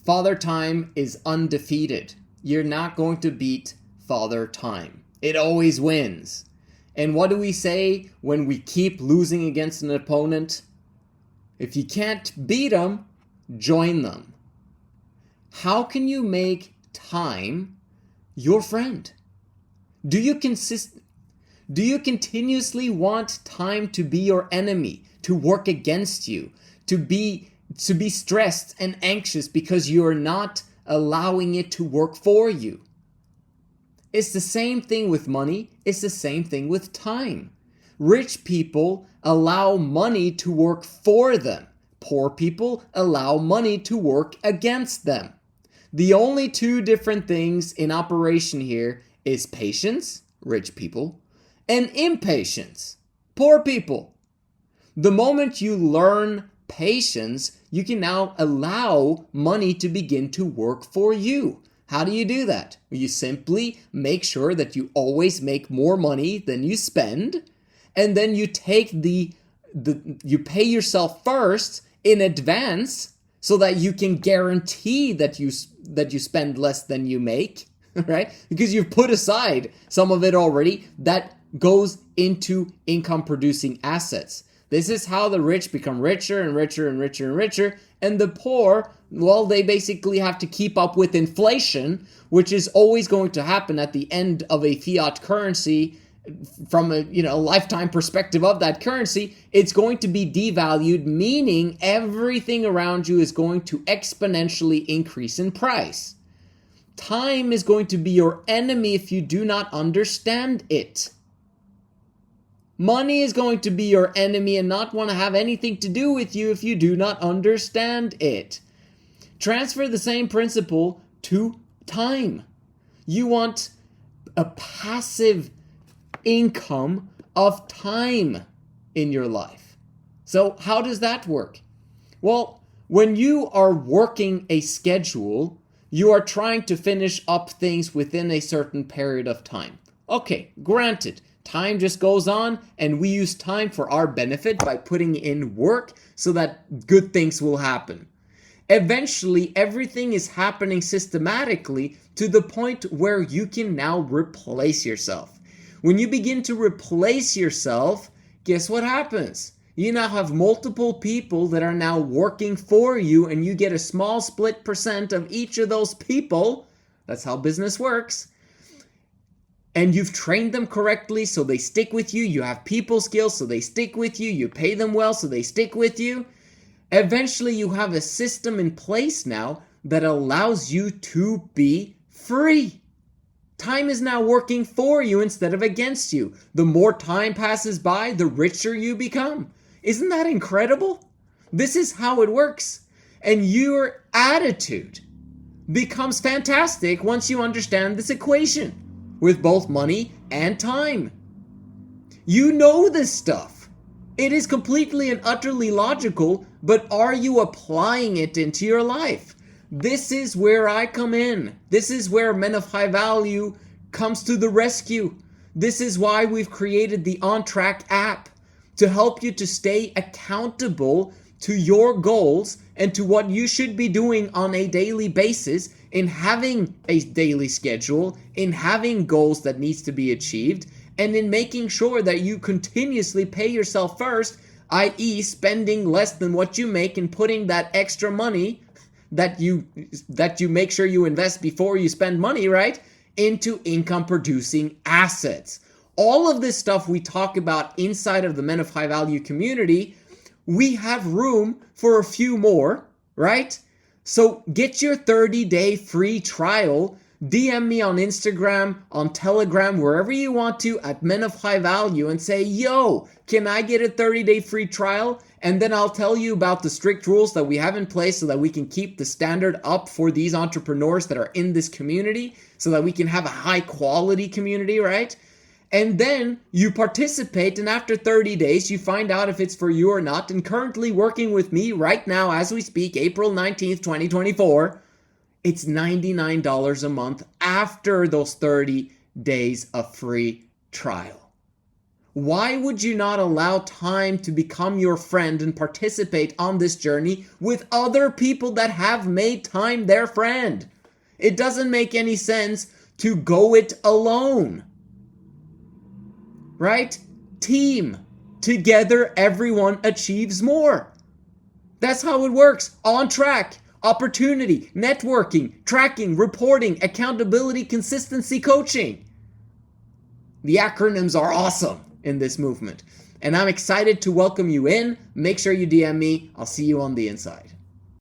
Father Time is undefeated. You're not going to beat Father Time. It always wins. And what do we say when we keep losing against an opponent? If you can't beat them, join them. How can you make time your friend? Do you continuously want time to be your enemy, to work against you, to be stressed and anxious because you're not allowing it to work for you? It's the same thing with money. It's the same thing with time. Rich people allow money to work for them. Poor people allow money to work against them. The only two different things in operation here is patience, rich people, and impatience, poor people. The moment you learn patience, you can now allow money to begin to work for you. How do you do that? You simply make sure that you always make more money than you spend, and then you take you pay yourself first in advance so that you can guarantee that you spend less than you make, right? Because you've put aside some of it already that goes into income producing assets. This is how the rich become richer and richer and richer and richer, and the poor, well, they basically have to keep up with inflation, which is always going to happen at the end of a fiat currency. From a lifetime perspective of that currency, it's going to be devalued, meaning everything around you is going to exponentially increase in price. Time is going to be your enemy if you do not understand it. Money is going to be your enemy and not want to have anything to do with you if you do not understand it. Transfer the same principle to time. You want a passive income of time in your life. So how does that work? Well, when you are working a schedule, you are trying to finish up things within a certain period of time. Okay, granted, time just goes on, and we use time for our benefit by putting in work so that good things will happen. Eventually, everything is happening systematically to the point where you can now replace yourself. When you begin to replace yourself, guess what happens? You now have multiple people that are now working for you, and you get a small split percent of each of those people. That's how business works. And you've trained them correctly, so they stick with you. You have people skills, so they stick with you. You pay them well, so they stick with you. Eventually, you have a system in place now that allows you to be free. Time is now working for you instead of against you. The more time passes by, the richer you become. Isn't that incredible? This is how it works. And your attitude becomes fantastic once you understand this equation with both money and time. You know this stuff. It is completely and utterly logical, but are you applying it into your life? This is where I come in. This is where Men of High Value comes to the rescue. This is why we've created the ONTRACC app to help you to stay accountable to your goals and to what you should be doing on a daily basis in having a daily schedule, in having goals that needs to be achieved, and in making sure that you continuously pay yourself first, i.e. spending less than what you make and putting that extra money that you make sure you invest before you spend money, right, into income producing assets. All of this stuff we talk about inside of the Men of High Value community, we have room for a few more, right? So get your 30-day free trial. DM me on Instagram, on Telegram, wherever you want to at Men of High Value and say, yo, can I get a 30-day free trial? And then I'll tell you about the strict rules that we have in place so that we can keep the standard up for these entrepreneurs that are in this community so that we can have a high quality community, right? And then you participate, and after 30 days, you find out if it's for you or not. And currently working with me right now as we speak, April 19th, 2024, it's $99 a month after those 30 days of free trial. Why would you not allow time to become your friend and participate on this journey with other people that have made time their friend? It doesn't make any sense to go it alone. Right? Team. Together, everyone achieves more. That's how it works. On track. Opportunity. Networking. Tracking. Reporting. Accountability. Consistency. Coaching. The acronyms are awesome in this movement. And I'm excited to welcome you in. Make sure you DM me. I'll see you on the inside.